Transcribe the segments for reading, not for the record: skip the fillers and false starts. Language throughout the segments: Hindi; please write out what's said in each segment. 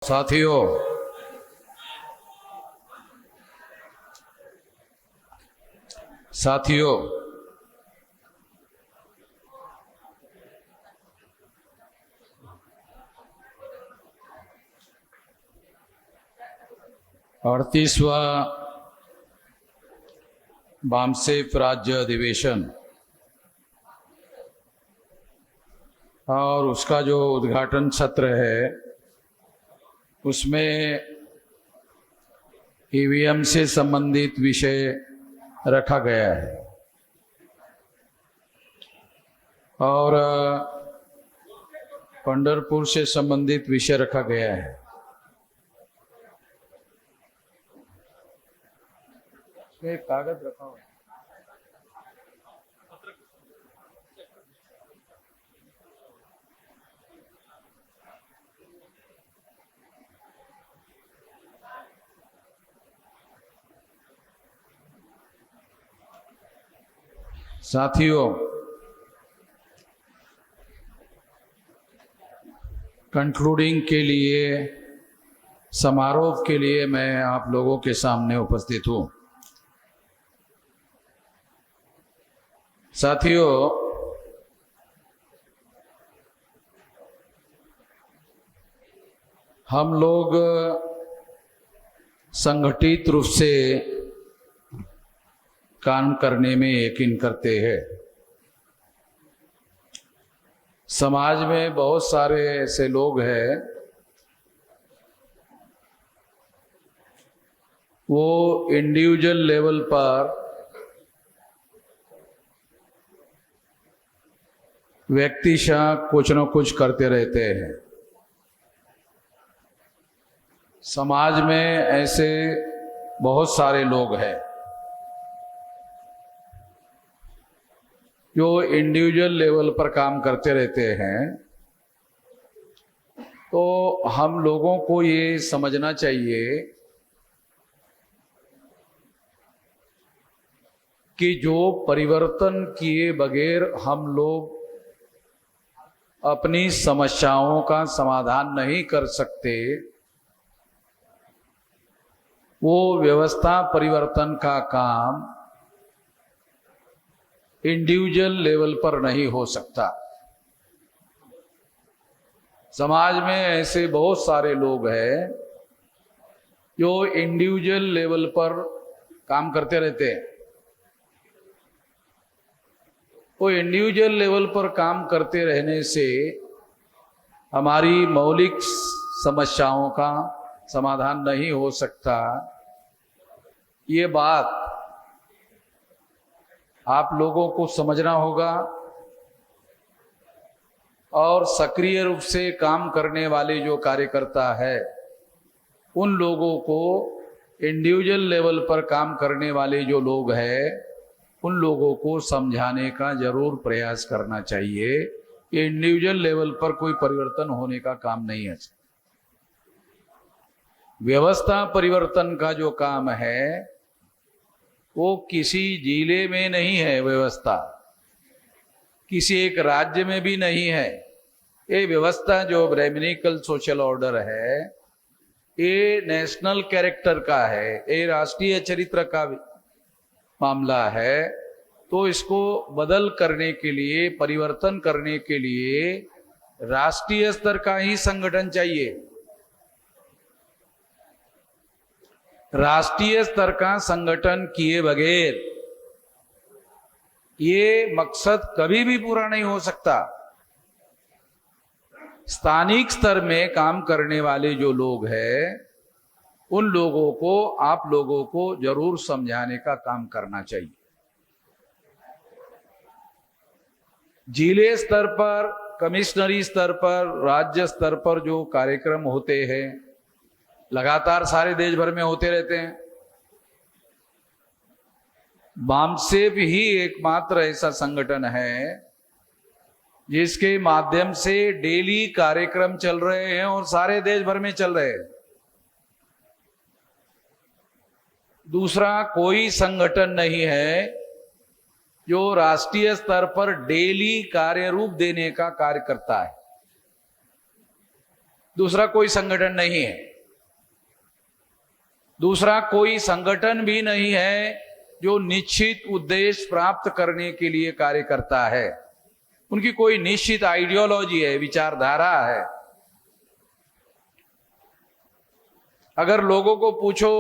साथियों, साथियों, 38वां बामसेफ राज्य अधिवेशन और उसका जो उद्घाटन सत्र है उसमें ईवीएम से संबंधित विषय रखा गया है और पंढरपुर से संबंधित विषय रखा गया है। इसमें एक कागज रखा हुआ है। साथियों, कंक्लूडिंग के लिए, समारोह के लिए मैं आप लोगों के सामने उपस्थित हूं। साथियों, हम लोग संगठित रूप से काम करने में यकीन करते हैं। समाज में बहुत सारे ऐसे लोग हैं वो इंडिविजुअल लेवल पर व्यक्तिशः कुछ न कुछ करते रहते हैं। समाज में ऐसे बहुत सारे लोग हैं जो इंडिविजुअल लेवल पर काम करते रहते हैं। तो हम लोगों को ये समझना चाहिए कि जो परिवर्तन किए बगैर हम लोग अपनी समस्याओं का समाधान नहीं कर सकते, वो व्यवस्था परिवर्तन का काम इंडिविजुअल लेवल पर नहीं हो सकता। समाज में ऐसे बहुत सारे लोग हैं जो इंडिविजुअल लेवल पर काम करते रहते हैं। वो इंडिविजुअल लेवल पर काम करते रहने से हमारी मौलिक समस्याओं का समाधान नहीं हो सकता। ये बात आप लोगों को समझना होगा और सक्रिय रूप से काम करने वाले जो कार्यकर्ता है उन लोगों को, इंडिविजुअल लेवल पर काम करने वाले जो लोग हैं उन लोगों को समझाने का जरूर प्रयास करना चाहिए कि इंडिविजुअल लेवल पर कोई परिवर्तन होने का काम नहीं है। व्यवस्था परिवर्तन का जो काम है वो किसी जिले में नहीं है, व्यवस्था किसी एक राज्य में भी नहीं है। ये व्यवस्था जो ब्राह्मणिकल सोशल ऑर्डर है ये नेशनल कैरेक्टर का है, ये राष्ट्रीय चरित्र का मामला है। तो इसको बदल करने के लिए, परिवर्तन करने के लिए राष्ट्रीय स्तर का ही संगठन चाहिए। राष्ट्रीय स्तर का संगठन किए बगैर ये मकसद कभी भी पूरा नहीं हो सकता। स्थानिक स्तर में काम करने वाले जो लोग हैं उन लोगों को, आप लोगों को जरूर समझाने का काम करना चाहिए। जिले स्तर पर, कमिश्नरी स्तर पर, राज्य स्तर पर जो कार्यक्रम होते हैं लगातार सारे देश भर में होते रहते हैं। बामसेफ ही एकमात्र ऐसा संगठन है जिसके माध्यम से डेली कार्यक्रम चल रहे हैं और सारे देश भर में चल रहे हैं। दूसरा कोई संगठन नहीं है जो राष्ट्रीय स्तर पर डेली कार्य रूप देने का कार्य करता है। दूसरा कोई संगठन नहीं है, दूसरा कोई संगठन भी नहीं है जो निश्चित उद्देश्य प्राप्त करने के लिए कार्य करता है। उनकी कोई निश्चित आइडियोलॉजी है, विचारधारा है। अगर लोगों को पूछो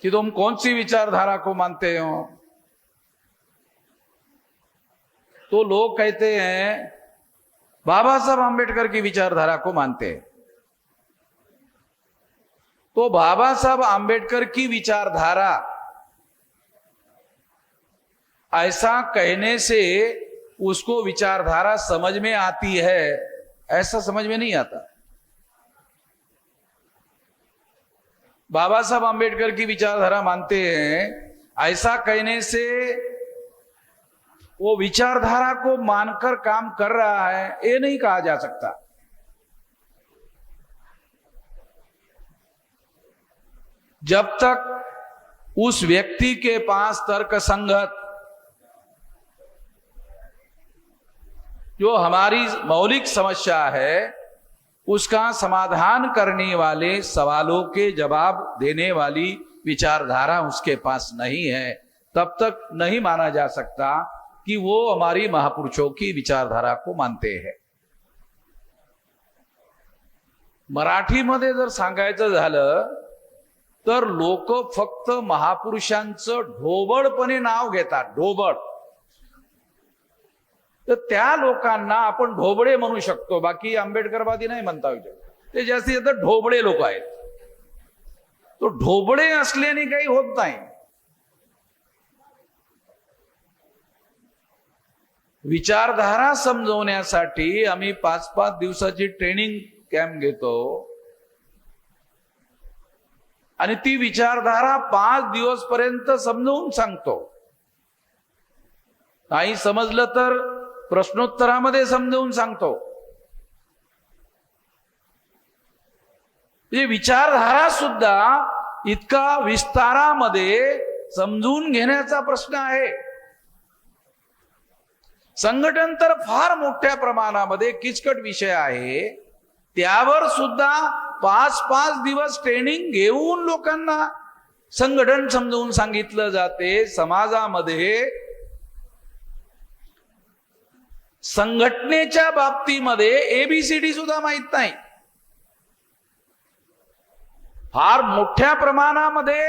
कि तुम कौन सी विचारधारा को मानते हो, तो लोग कहते हैं बाबा साहब आंबेडकर की विचारधारा को मानते हैं। तो बाबा साहब आंबेडकर की विचारधारा ऐसा कहने से उसको विचारधारा समझ में आती है, ऐसा समझ में नहीं आता। बाबा साहब आंबेडकर की विचारधारा मानते हैं, ऐसा कहने से वो विचारधारा को मानकर काम कर रहा है, ये नहीं कहा जा सकता। जब तक उस व्यक्ति के पास तर्क संगत जो हमारी मौलिक समस्या है उसका समाधान करने वाले सवालों के जवाब देने वाली विचारधारा उसके पास नहीं है, तब तक नहीं माना जा सकता कि वो हमारी महापुरुषों की विचारधारा को मानते हैं। मराठीमध्ये जर सांगायचं झालं तर लोक फक्त महापुरुषांचं ढोबळपणे नाव घेतात, ढोबळ। तर त्या लोकांना आपण ढोबळे म्हणू शकतो, बाकी आंबेडकरवादी नाही म्हणता येईल। ते जास्तीत जास्त ढोबळे लोक आहेत। तो ढोबळे असल्याने काही होत नाही। विचारधारा समजवण्यासाठी आम्ही 5-5 दिवसाची ट्रेनिंग कॅम्प घेतो आणि ती विचारधारा 5 दिवस पर्यंत समजावून सांगतो। नाही समजलं तर प्रश्नोत्तरामध्ये समजावून सांगतो। ये विचारधारा सुद्धा इतका विस्तारामध्ये समजून घेण्याचा प्रश्न आहे। संघटन तर फार मोठ्या प्रमाणामध्ये किचकट विषय आहे, त्यावर सुद्धा 5-5 दिवस ट्रेनिंग घेऊन लोकांना संघटन समजून सांगितलं जाते। समाजामध्ये संघटनेच्या बाबतीमध्ये एबीसीडी सुद्धा माहित नाही। फार मोठ्या प्रमाणामध्ये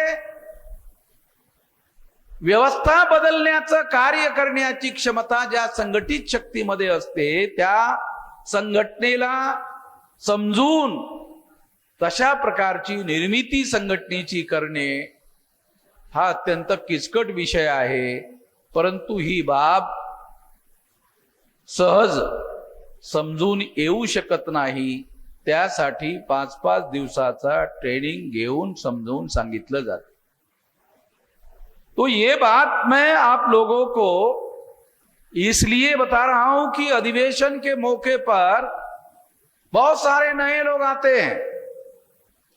व्यवस्था बदलण्याचं कार्य करण्याची क्षमता ज्या संघटित शक्तीमध्ये असते, त्या संघटनेला समजून तशा प्रकारची निर्मिती संघटनेची करणे हा अत्यंत किचकट विषय आहे। परंतु ही बाब सहज समजून येऊ शकत नाही, त्यासाठी 5-5 दिवसाचा ट्रेनिंग घेऊन समजून सांगितलं जातं। तो ये बात मैं आप लोगों को इसलिए बता रहा हूं कि अधिवेशन के मौके पर बहुत सारे नए लोग आते हैं,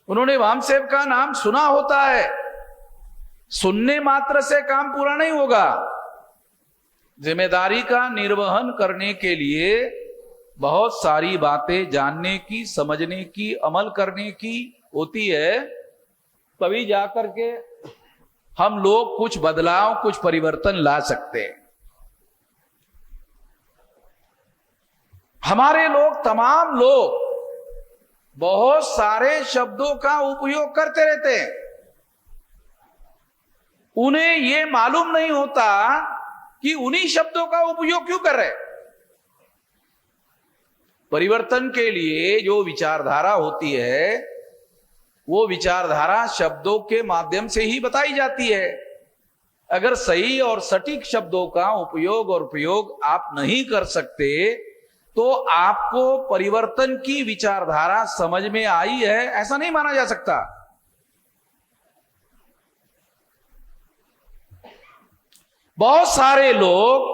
उन्होंने वामसेव का नाम सुना होता है। सुनने मात्र से काम पूरा नहीं होगा, जिम्मेदारी का निर्वहन करने के लिए बहुत सारी बातें जानने की, समझने की, अमल करने की होती है, तभी जाकर के हम लोग कुछ बदलाव, कुछ परिवर्तन ला सकते हैं। हमारे लोग, तमाम लोग बहुत सारे शब्दों का उपयोग करते रहते हैं, उन्हें यह मालूम नहीं होता कि उन्हीं शब्दों का उपयोग क्यों कर रहे। परिवर्तन के लिए जो विचारधारा होती है, वो विचारधारा शब्दों के माध्यम से ही बताई जाती है। अगर सही और सटीक शब्दों का उपयोग और प्रयोग आप नहीं कर सकते तो आपको परिवर्तन की विचारधारा समझ में आई है ऐसा नहीं माना जा सकता। बहुत सारे लोग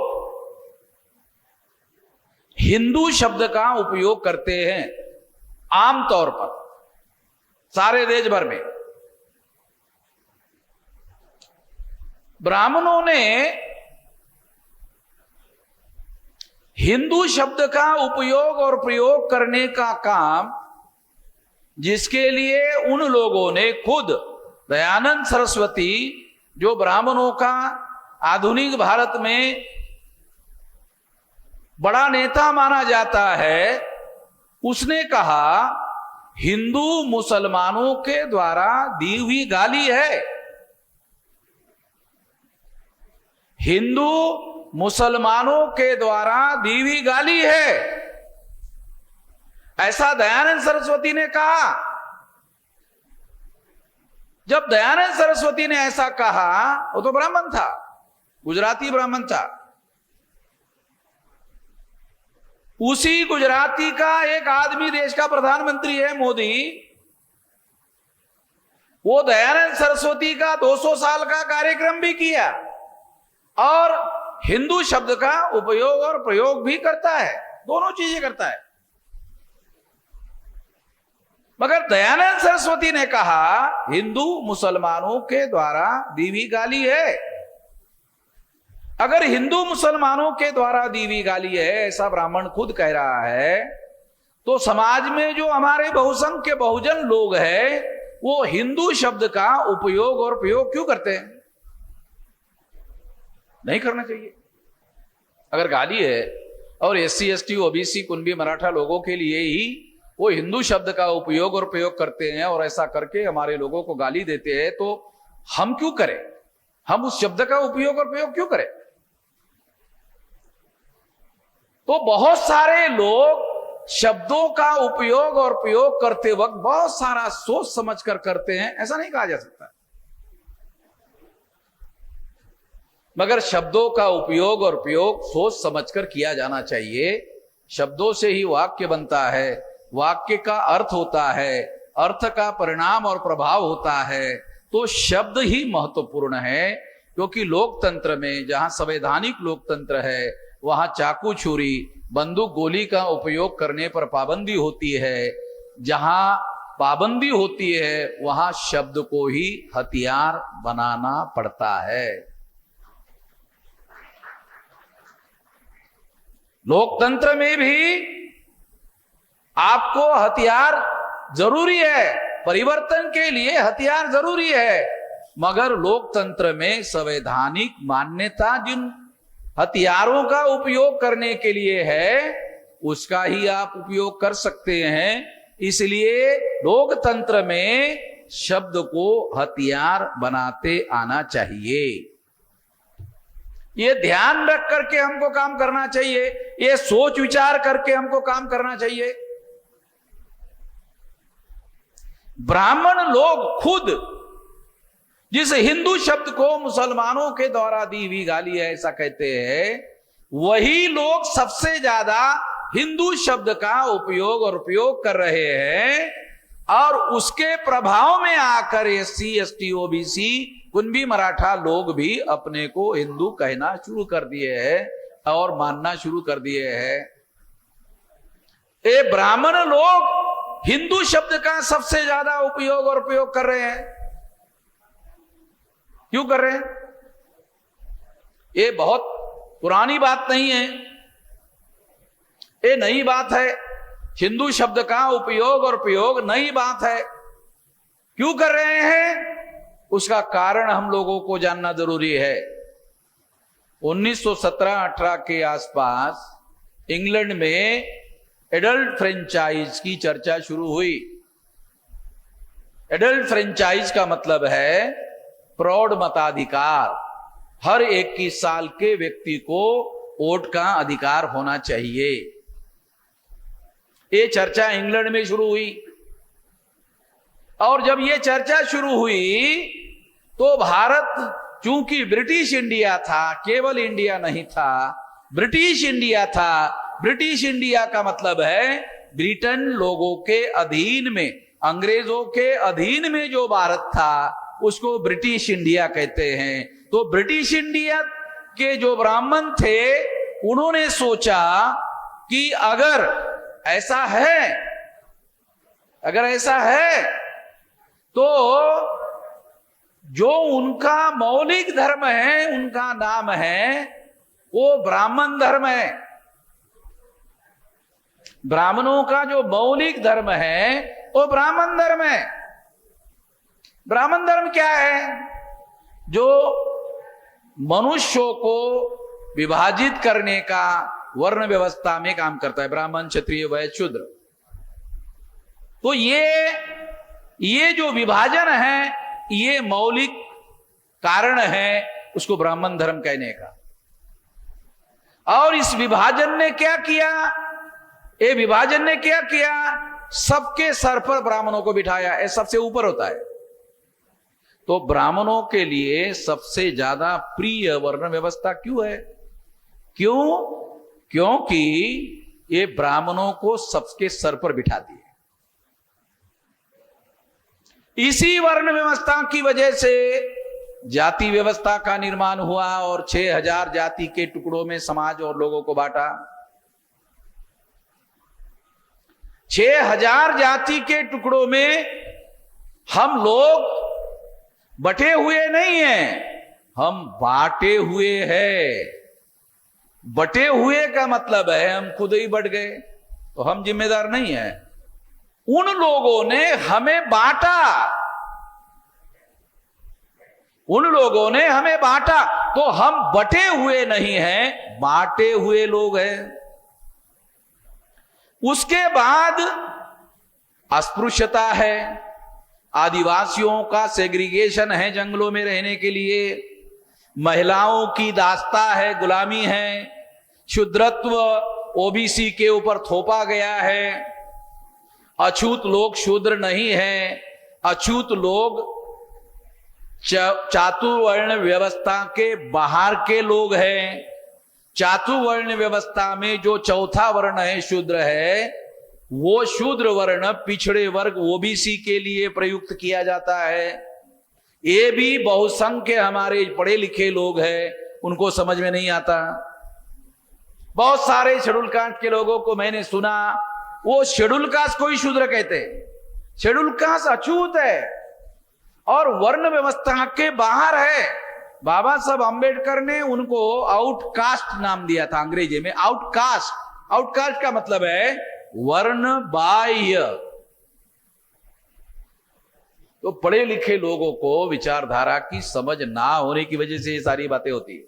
हिंदू शब्द का उपयोग करते हैं आमतौर पर सारे देश भर में। ब्राह्मणों ने हिंदू शब्द का उपयोग और प्रयोग करने का काम जिसके लिए उन लोगों ने खुद दयानंद सरस्वती, जो ब्राह्मणों का आधुनिक भारत में बड़ा नेता माना जाता है, उसने कहा हिंदू मुसलमानों के द्वारा दी हुई गाली है। हिंदू मुसलमानों के द्वारा दी हुई गाली है, ऐसा दयानंद सरस्वती ने कहा। जब दयानंद सरस्वती ने ऐसा कहा, वो तो ब्राह्मण था, गुजराती ब्राह्मण था। उसी गुजराती का एक आदमी देश का प्रधानमंत्री है, मोदी। वो दयानंद सरस्वती का 200 साल का कार्यक्रम भी किया और हिंदू शब्द का उपयोग और प्रयोग भी करता है, दोनों चीजें करता है। मगर दयानंद सरस्वती ने कहा हिंदू मुसलमानों के द्वारा दी हुई गाली है। अगर हिंदू मुसलमानों के द्वारा दी हुई गाली है, ऐसा ब्राह्मण खुद कह रहा है, तो समाज में जो हमारे बहुसंख्य बहुजन लोग हैं, वो हिंदू शब्द का उपयोग और प्रयोग क्यों करते हैं? नहीं करना चाहिए। अगर गाली है और SC ST OBC Kunbi Maratha लोगों के लिए ही वो हिंदू शब्द का उपयोग और प्रयोग करते हैं और ऐसा करके हमारे लोगों को गाली देते हैं, तो हम क्यों करें? हम उस शब्द का उपयोग और प्रयोग क्यों करें? तो बहुत सारे लोग शब्दों का उपयोग और प्रयोग करते वक्त बहुत सारा सोच समझ कर करते हैं, ऐसा नहीं कहा जा सकता। मगर शब्दों का उपयोग और प्रयोग सोच समझकर किया जाना चाहिए। शब्दों से ही वाक्य बनता है, वाक्य का अर्थ होता है, अर्थ का परिणाम और प्रभाव होता है। तो शब्द ही महत्वपूर्ण है, क्योंकि लोकतंत्र में, जहां संवैधानिक लोकतंत्र है, वहां चाकू छुरी बंदूक गोली का उपयोग करने पर पाबंदी होती है। जहां पाबंदी होती है वहां शब्द को ही हथियार बनाना पड़ता है। लोकतंत्र में भी आपको हथियार जरूरी है, परिवर्तन के लिए हथियार जरूरी है, मगर लोकतंत्र में संवैधानिक मान्यता जिन हथियारों का उपयोग करने के लिए है, उसका ही आप उपयोग कर सकते हैं। इसलिए लोकतंत्र में शब्द को हथियार बनाते आना चाहिए। ये ध्यान रख करके हमको काम करना चाहिए, ये सोच विचार करके हमको काम करना चाहिए। ब्राह्मण लोग खुद जिस हिंदू शब्द को मुसलमानों के द्वारा दी हुई गाली है ऐसा कहते हैं, वही लोग सबसे ज्यादा हिंदू शब्द का उपयोग और प्रयोग कर रहे हैं। और उसके प्रभाव में आकर SC ST OBC Kunbi Maratha लोग भी अपने को हिंदू कहना शुरू कर दिए हैं और मानना शुरू कर दिए हैं। ये ब्राह्मण लोग हिंदू शब्द का सबसे ज्यादा उपयोग और प्रयोग कर रहे हैं। क्यों कर रहे हैं? ये बहुत पुरानी बात नहीं है, ये नई बात है। हिंदू शब्द का उपयोग और प्रयोग नई बात है। क्यों कर रहे हैं? उसका कारण हम लोगों को जानना जरूरी है। 1917-18 के आसपास इंग्लैंड में एडल्ट फ्रेंचाइज की चर्चा शुरू हुई। एडल्ट फ्रेंचाइज का मतलब है प्रौढ़ मताधिकार। हर 21 साल के व्यक्ति को वोट का अधिकार होना चाहिए। ये चर्चा इंग्लैंड में शुरू हुई और जब ये चर्चा शुरू हुई तो भारत, चूंकि ब्रिटिश इंडिया था, केवल इंडिया नहीं था, ब्रिटिश इंडिया था। ब्रिटिश इंडिया का मतलब है ब्रिटेन लोगों के अधीन में, अंग्रेजों के अधीन में जो भारत था उसको ब्रिटिश इंडिया कहते हैं। तो ब्रिटिश इंडिया के जो ब्राह्मण थे उन्होंने सोचा कि अगर ऐसा है तो जो उनका मौलिक धर्म है, उनका नाम है वो ब्राह्मण धर्म है। ब्राह्मणों का जो मौलिक धर्म है वो ब्राह्मण धर्म है। ब्राह्मण धर्म क्या है? जो मनुष्यों को विभाजित करने का वर्ण व्यवस्था में काम करता है, ब्राह्मण क्षत्रिय वैश्य शूद्र। तो ये जो विभाजन है ये मौलिक कारण है उसको ब्राह्मण धर्म कहने का। और इस विभाजन ने क्या किया? ये विभाजन ने क्या किया? सबके सर पर ब्राह्मणों को बिठाया, ये सबसे ऊपर होता है। तो ब्राह्मणों के लिए सबसे ज्यादा प्रिय वर्ण व्यवस्था क्यों है? क्यों? क्योंकि ये ब्राह्मणों को सबके सर पर बिठाती है। इसी वर्ण व्यवस्था की वजह से जाति व्यवस्था का निर्माण हुआ और 6000 जाति के टुकड़ों में समाज और लोगों को बांटा। 6000 जाति के टुकड़ों में हम लोग बटे हुए नहीं हैं, हम बांटे हुए हैं। बटे हुए का मतलब है हम खुद ही बट गए, तो हम जिम्मेदार नहीं हैं। उन लोगों ने हमें बांटा, उन लोगों ने हमें बांटा, तो हम बटे हुए नहीं हैं, बांटे हुए लोग हैं। उसके बाद अस्पृश्यता है, आदिवासियों का सेग्रीगेशन है जंगलों में रहने के लिए, महिलाओं की दास्ता है, गुलामी है, शूद्रत्व ओबीसी के ऊपर थोपा गया है, अछूत लोग शूद्र नहीं है, अछूत लोग चातुर्वर्ण व्यवस्था के बाहर के लोग हैं। चातुर्वर्ण व्यवस्था में जो चौथा वर्ण है शूद्र है, वो शूद्र वर्ण पिछड़े वर्ग ओबीसी के लिए प्रयुक्त किया जाता है। ये भी बहुसंख्य हमारे पढ़े लिखे लोग हैं, उनको समझ में नहीं आता। बहुत सारे शेड्यूल कास्ट के लोगों को मैंने सुना, वो शेड्यूल कास्ट को ही शूद्र कहते हैं। शेड्यूल कास्ट अछूत है और वर्ण व्यवस्था के बाहर है। बाबा साहब अंबेडकर ने उनको आउटकास्ट नाम दिया था अंग्रेजी में। आउटकास्ट, आउटकास्ट का मतलब है वर्ण बाह्य। तो पढ़े लिखे लोगों को विचारधारा की समझ ना होने की वजह से ये सारी बातें होती है।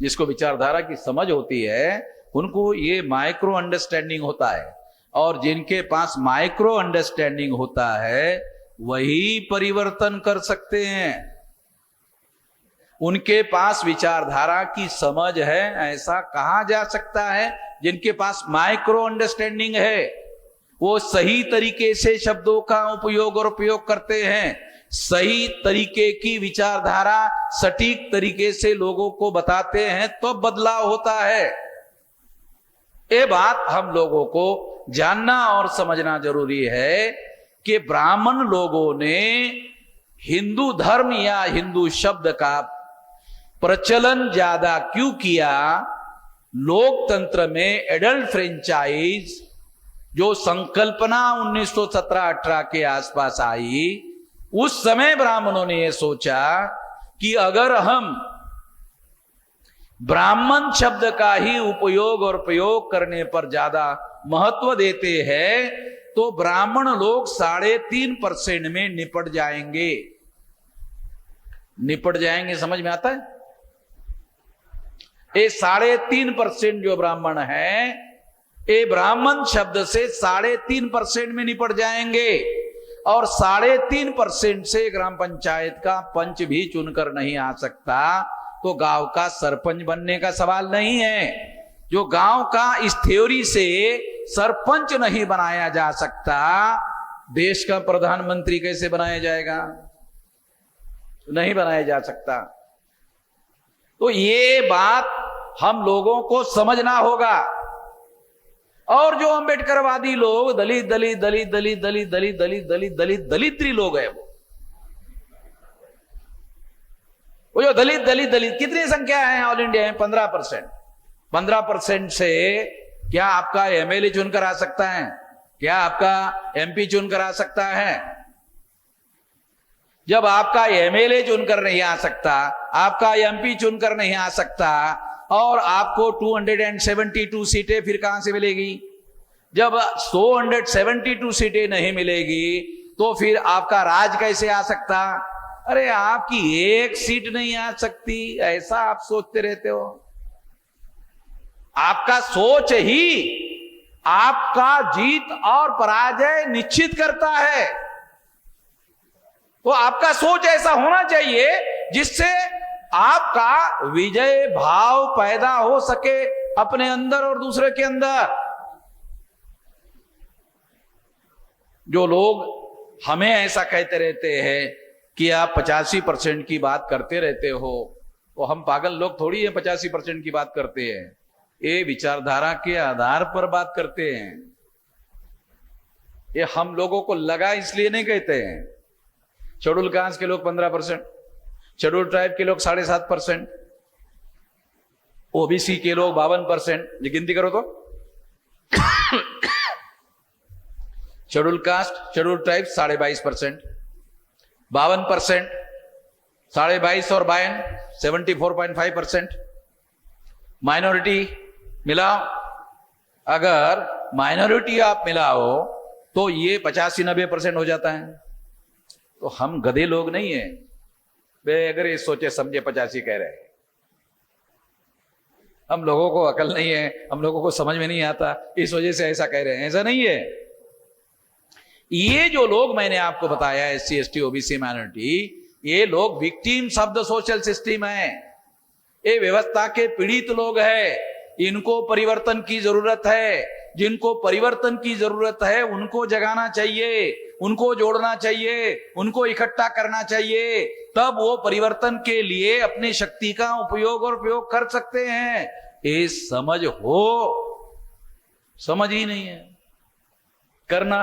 जिसको विचारधारा की समझ होती है उनको ये माइक्रो अंडरस्टैंडिंग होता है, और जिनके पास माइक्रो अंडरस्टैंडिंग होता है वही परिवर्तन कर सकते हैं। उनके पास विचारधारा की समझ है ऐसा कहा जा सकता है। जिनके पास माइक्रो अंडरस्टैंडिंग है वो सही तरीके से शब्दों का उपयोग और उपयोग करते हैं, सही तरीके की विचारधारा सटीक तरीके से लोगों को बताते हैं, तो बदलाव होता है। ये बात हम लोगों को जानना और समझना जरूरी है कि ब्राह्मण लोगों ने हिंदू धर्म या हिंदू शब्द का प्रचलन ज्यादा क्यों किया। लोकतंत्र में एडल्ट फ्रेंचाइज जो संकल्पना 1917-18 के आसपास आई, उस समय ब्राह्मणों ने यह सोचा कि अगर हम ब्राह्मण शब्द का ही उपयोग और प्रयोग करने पर ज्यादा महत्व देते हैं तो ब्राह्मण लोग 3.5% में निपट जाएंगे। निपट जाएंगे, समझ में आता है? ये 3.5% जो ब्राह्मण है, ये ब्राह्मण शब्द से 3.5% में निपट जाएंगे। और 3.5% से ग्राम पंचायत का पंच भी चुनकर नहीं आ सकता, तो गांव का सरपंच बनने का सवाल नहीं है। जो गांव का इस थ्योरी से सरपंच नहीं बनाया जा सकता, देश का प्रधानमंत्री कैसे बनाया जाएगा? नहीं बनाया जा सकता। तो ये बात हम लोगों को समझना होगा। और जो अंबेडकरवादी लोग दलित दलित दलित दलित दलित दलित दलित दलित दलित दलित्री लोग हैं, वो जो दलित दलित दलित कितनी संख्या है ऑल इंडिया में? 15%। 15% से क्या आपका एमएलए चुनकर आ सकता है? क्या आपका एमपी चुनकर आ सकता है? जब आपका एमएलए चुनकर नहीं आ सकता, आपका एमपी चुनकर नहीं आ सकता, और आपको 272 सीटें फिर कहां से मिलेगी? जब 172 सीटें नहीं मिलेगी तो फिर आपका राज कैसे आ सकता? अरे आपकी एक सीट नहीं आ सकती, ऐसा आप सोचते रहते हो। आपका सोच ही आपका जीत और पराजय निश्चित करता है। तो आपका सोच ऐसा होना चाहिए जिससे आपका विजय भाव पैदा हो सके अपने अंदर और दूसरे के अंदर। जो लोग हमें ऐसा कहते रहते हैं कि आप 85% की बात करते रहते हो, तो हम पागल लोग थोड़ी है 85% की बात करते हैं। ये विचारधारा के आधार पर बात करते हैं। ये हम लोगों को लगा इसलिए नहीं कहते हैं। शेड्यूल कास्ट के लोग 15%, शेड्यूल ट्राइब के लोग 7.5%, ओबीसी के लोग 52%। ये गिनती करो तो शेड्यूल कास्ट, शेड्यूल ट्राइब 22.5%, 52%, 22.5 और 52 74.5%। माइनॉरिटी मिलाओ, अगर माइनॉरिटी आप मिलाओ तो ये 85-90% हो जाता है। तो हम गधे लोग नहीं है वे, अगर ये सोचे समझे 85 कह रहे हैं। हम लोगों को अकल नहीं है, हम लोगों को समझ में नहीं आता, इस वजह से ऐसा कह रहे हैं। ऐसा नहीं है। ये जो लोग मैंने आपको बताया SC ST OBC माइनॉरिटी, ये लोग victims of the social system है। ये व्यवस्था के पीड़ित लोग हैं। इनको परिवर्तन की जरूरत है। जिनको परिवर्तन की जरूरत है उनको जगाना चाहिए, उनको जोड़ना चाहिए, उनको इकट्ठा करना चाहिए। तब वो परिवर्तन के लिए अपनी शक्ति का उपयोग और प्रयोग कर सकते हैं। ये समझ हो, समझ ही नहीं है। करना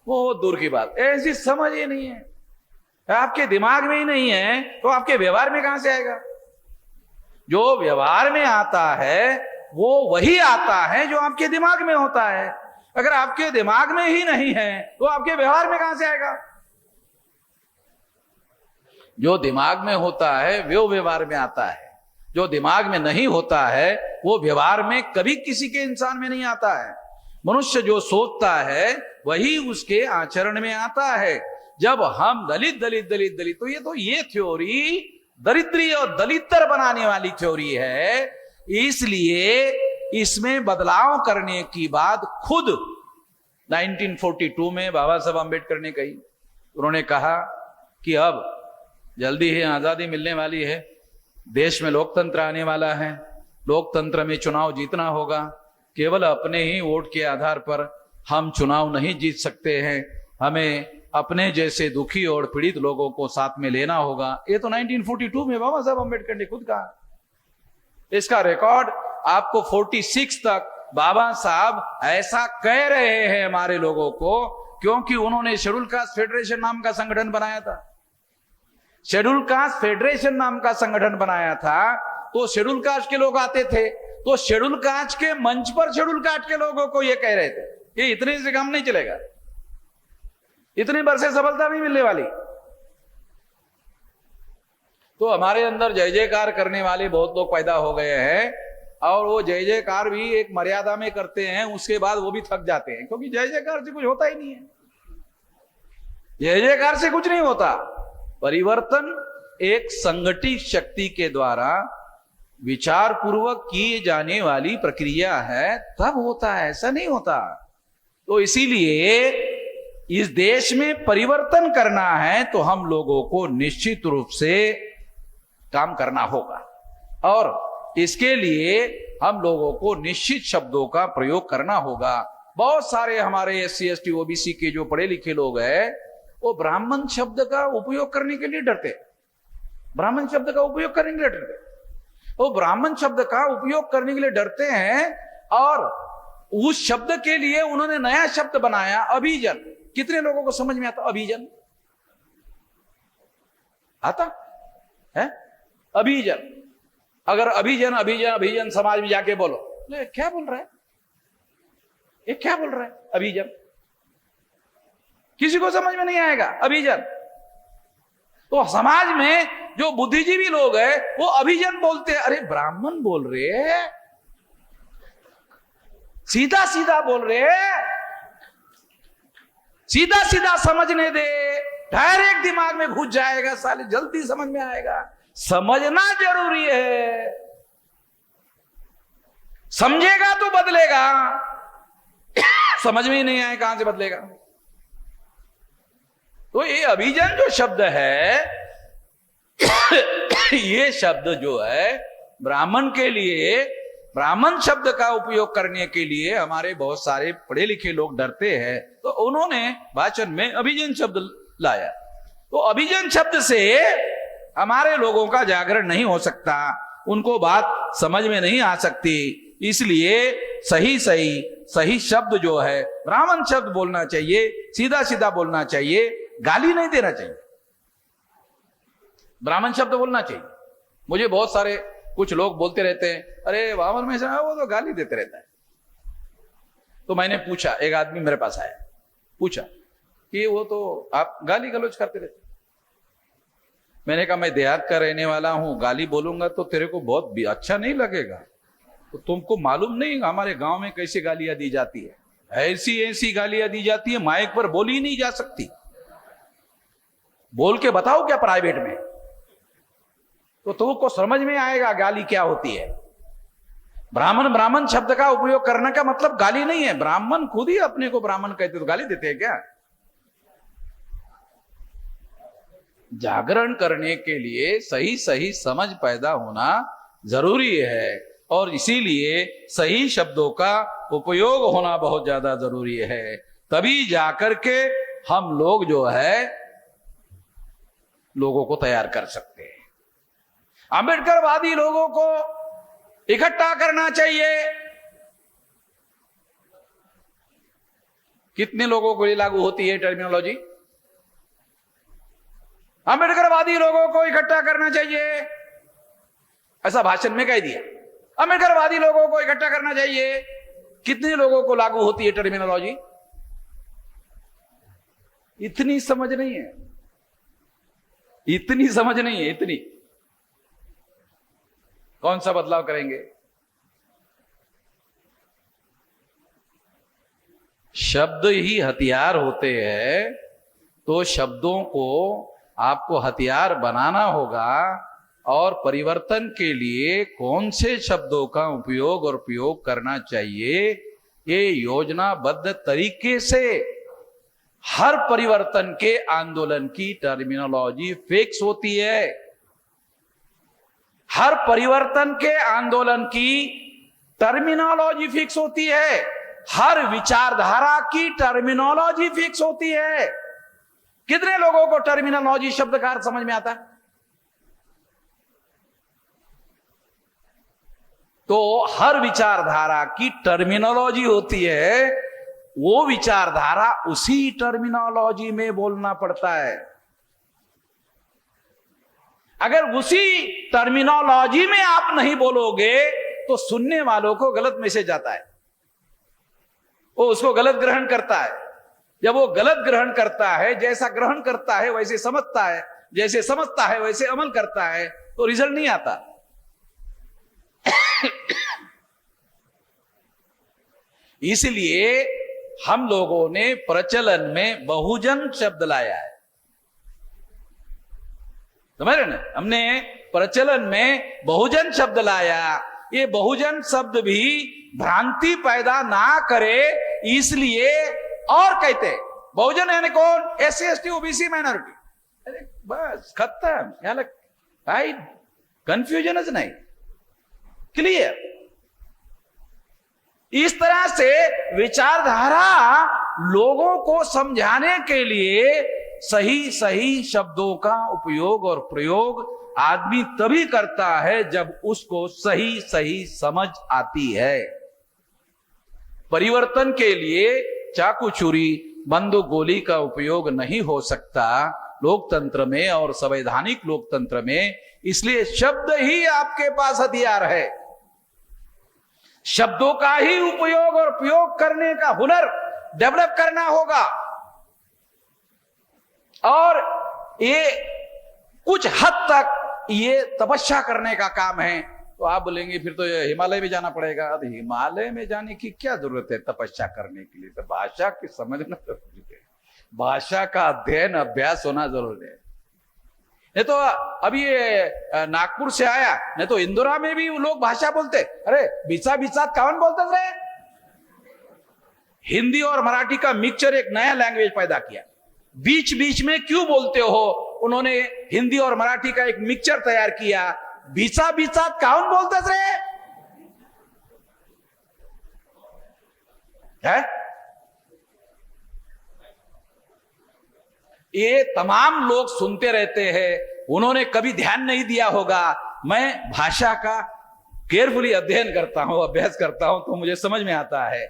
वो दूर की बात, ऐसी समझ ही नहीं है। आपके दिमाग में ही नहीं है तो आपके व्यवहार में कहां से आएगा? जो व्यवहार में आता है वो वही आता है जो आपके दिमाग में होता है। अगर आपके दिमाग में ही नहीं है तो आपके व्यवहार में कहां से आएगा? जो दिमाग में होता है वो व्यवहार में आता है। जो दिमाग में नहीं होता है वो व्यवहार में कभी किसी के इंसान में नहीं आता है। मनुष्य जो सोचता है वही उसके आचरण में आता है। जब हम दलित दलित दलित दलित, तो ये थ्योरी दरिद्री और दलितर बनाने वाली थ्योरी है। इसलिए इसमें बदलाव करने की बात खुद 1942 में बाबा साहब अम्बेडकर ने कही। उन्होंने कहा कि अब जल्दी ही आजादी मिलने वाली है, देश में लोकतंत्र आने वाला है, लोकतंत्र में चुनाव जीतना होगा। केवल अपने ही वोट के आधार पर हम चुनाव नहीं जीत सकते हैं, हमें अपने जैसे दुखी और पीड़ित लोगों को साथ में लेना होगा। ये तो 1942 में बाबा साहब अम्बेडकर ने खुद कहा। इसका रिकॉर्ड आपको 46 तक बाबा साहब ऐसा कह रहे हैं हमारे लोगों को, क्योंकि उन्होंने शेड्यूल कास्ट फेडरेशन नाम का संगठन बनाया था। शेड्यूल कास्ट फेडरेशन नाम का संगठन बनाया था तो शेड्यूल कास्ट के लोग आते थे, तो शेड्यूल कास्ट के मंच पर शेड्यूल कास्ट के लोगों को ये कह रहे थे कि इतने से काम नहीं चलेगा, इतनी बार से सफलता नहीं मिलने वाली। तो हमारे अंदर जय जयकार करने वाले बहुत लोग पैदा हो गए हैं, और वो जय जयकार भी एक मर्यादा में करते हैं, उसके बाद वो भी थक जाते हैं, क्योंकि जय जयकार से कुछ होता ही नहीं है। जय जयकार से कुछ नहीं होता। परिवर्तन एक संगठित शक्ति के द्वारा विचार पूर्वक की जाने वाली प्रक्रिया है, तब होता है, ऐसा नहीं होता। तो इसीलिए इस देश में परिवर्तन करना है तो हम लोगों को निश्चित रूप से काम करना होगा, और इसके लिए हम लोगों को निश्चित शब्दों का प्रयोग करना होगा। बहुत सारे हमारे SC ST OBC के जो पढ़े लिखे लोग हैं वो ब्राह्मण शब्द का उपयोग करने के लिए डरते, ब्राह्मण शब्द का उपयोग करने के लिए डरते, वो ब्राह्मण शब्द का उपयोग करने के लिए डरते हैं, और उस शब्द के लिए उन्होंने नया शब्द बनाया अभिजन। कितने लोगों को समझ में आता अभिजन? आता है अभिजन? अगर अभिजन अभिजन अभिजन समाज में जाके बोलो, क्या बोल रहा है ये, क्या बोल रहा है अभिजन? किसी को समझ में नहीं आएगा अभिजन। तो समाज में जो बुद्धिजीवी लोग हैं वो अभिजन बोलते हैं। अरे ब्राह्मण बोल रहे हैं, सीधा सीधा बोल रहे, सीधा सीधा समझने दे, डायरेक्ट दिमाग में घुस जाएगा, साले जल्दी समझ में आएगा। समझना जरूरी है, समझेगा तो बदलेगा, समझ में ही नहीं आए कहां से बदलेगा। तो ये अभिजन जो शब्द है, ये शब्द जो है ब्राह्मण के लिए, ब्राह्मण शब्द का उपयोग करने के लिए हमारे बहुत सारे पढ़े लिखे लोग डरते हैं, तो उन्होंने भाषण में अभिजन शब्द लाया। तो अभिजन शब्द से हमारे लोगों का जागरण नहीं हो सकता, उनको बात समझ में नहीं आ सकती। इसलिए सही शब्द जो है ब्राह्मण शब्द बोलना चाहिए, सीधा सीधा बोलना चाहिए, गाली नहीं देना चाहिए, ब्राह्मण शब्द बोलना चाहिए। मुझे बहुत सारे कुछ लोग बोलते रहते हैं, अरे ब्राह्मण में से वो तो गाली देते रहता है। तो मैंने पूछा, एक आदमी मेरे पास आया, पूछा कि वो तो आप गाली गलौज करते रहते। मैंने कहा मैं देहात का रहने वाला हूं, गाली बोलूंगा तो तेरे को बहुत भी अच्छा नहीं लगेगा। तो तुमको मालूम नहीं हमारे गांव में कैसे गालियां दी जाती है, ऐसी ऐसी गालियां दी जाती है, माइक पर बोली नहीं जा सकती। बोल के बताओ क्या प्राइवेट में, तो तुमको समझ में आएगा गाली क्या होती है। ब्राह्मण शब्द का उपयोग करने का मतलब गाली नहीं है। ब्राह्मण खुद ही अपने को ब्राह्मण कहते, तो गाली देते हैं क्या? जागरण करने के लिए सही समझ पैदा होना जरूरी है, और इसीलिए सही शब्दों का उपयोग होना बहुत ज्यादा जरूरी है। तभी जाकर के हम लोग जो है लोगों को तैयार कर सकते हैं। अंबेडकरवादी लोगों को इकट्ठा करना चाहिए। कितने लोगों को ये लागू होती है टर्मिनोलॉजी? अंबेडकरवादी लोगों को इकट्ठा करना चाहिए, ऐसा भाषण में कह दिया। अंबेडकरवादी लोगों को इकट्ठा करना चाहिए। कितने लोगों को लागू होती है टर्मिनोलॉजी? इतनी समझ नहीं है, इतनी समझ नहीं है, इतनी। कौन सा बदलाव करेंगे? शब्द ही हथियार होते हैं, तो शब्दों को आपको हथियार बनाना होगा, और परिवर्तन के लिए कौन से शब्दों का उपयोग और प्रयोग करना चाहिए, ये योजनाबद्ध तरीके से हर परिवर्तन के आंदोलन की टर्मिनोलॉजी फिक्स होती है। हर परिवर्तन के आंदोलन की टर्मिनोलॉजी फिक्स होती है, हर विचारधारा की टर्मिनोलॉजी फिक्स होती है। कितने लोगों को टर्मिनोलॉजी शब्द का अर्थ समझ में आता है? तो हर विचारधारा की टर्मिनोलॉजी होती है, वो विचारधारा उसी टर्मिनोलॉजी में बोलना पड़ता है। अगर उसी टर्मिनोलॉजी में आप नहीं बोलोगे तो सुनने वालों को गलत मैसेज जाता है, वो उसको गलत ग्रहण करता है। जब वो गलत ग्रहण करता है, जैसा ग्रहण करता है वैसे समझता है, जैसे समझता है वैसे अमल करता है, तो रिजल्ट नहीं आता। इसलिए हम लोगों ने प्रचलन में बहुजन शब्द लाया है, समझ रहे ना? हमने प्रचलन में बहुजन शब्द लाया। ये बहुजन शब्द भी भ्रांति पैदा ना करे इसलिए, और कहते बहुजन यानी कौन? SC ST OBC minority. अरे बस खत्म, यहां भाई कंफ्यूजन नहीं, क्लियर। इस तरह से विचारधारा लोगों को समझाने के लिए सही शब्दों का उपयोग और प्रयोग आदमी तभी करता है जब उसको सही समझ आती है। परिवर्तन के लिए चाकू छुरी बंदूक गोली का उपयोग नहीं हो सकता लोकतंत्र में और संवैधानिक लोकतंत्र में। इसलिए शब्द ही आपके पास हथियार है। शब्दों का ही उपयोग और प्रयोग करने का हुनर डेवलप करना होगा, और ये कुछ हद तक ये तपस्या करने का काम है। तो आप बोलेंगे फिर तो हिमालय में जाना पड़ेगा। अब हिमालय में जाने की क्या जरूरत है तपस्या करने के लिए? तो भाषा की समझना जरूरी है, भाषा का अध्ययन अभ्यास होना जरूरी है। नहीं तो अभी ये नागपुर से आया, नहीं तो इंदौरा में भी लोग भाषा बोलते, अरे बिचा बिचा कौन बोलते थे? हिंदी और मराठी का मिक्सचर एक नया लैंग्वेज पैदा किया। बीच बीच में क्यों बोलते हो? उन्होंने हिंदी और मराठी का एक मिक्सचर तैयार किया। बिचा बिचा कौन बोलते थे? है? ये तमाम लोग सुनते रहते हैं, उन्होंने कभी ध्यान नहीं दिया होगा। मैं भाषा का केयरफुली अध्ययन करता हूं, अभ्यास करता हूं, तो मुझे समझ में आता है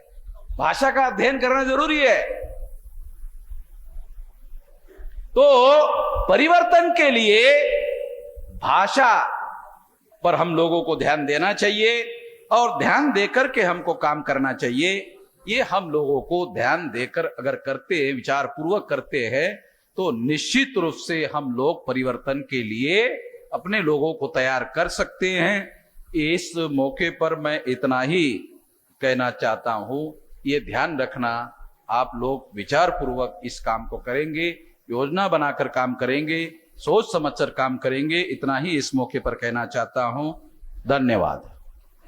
भाषा का अध्ययन करना जरूरी है। तो परिवर्तन के लिए भाषा पर हम लोगों को ध्यान देना चाहिए और ध्यान देकर के हमको काम करना चाहिए। ये हम लोगों को ध्यान देकर अगर करते हैं, विचार पूर्वक करते हैं, तो निश्चित रूप से हम लोग परिवर्तन के लिए अपने लोगों को तैयार कर सकते हैं। इस मौके पर मैं इतना ही कहना चाहता हूं, ये ध्यान रखना, आप लोग विचार पूर्वक इस काम को करेंगे, योजना बनाकर काम करेंगे, सोच समझकर काम करेंगे, इतना ही इस मौके पर कहना चाहता हूं। धन्यवाद।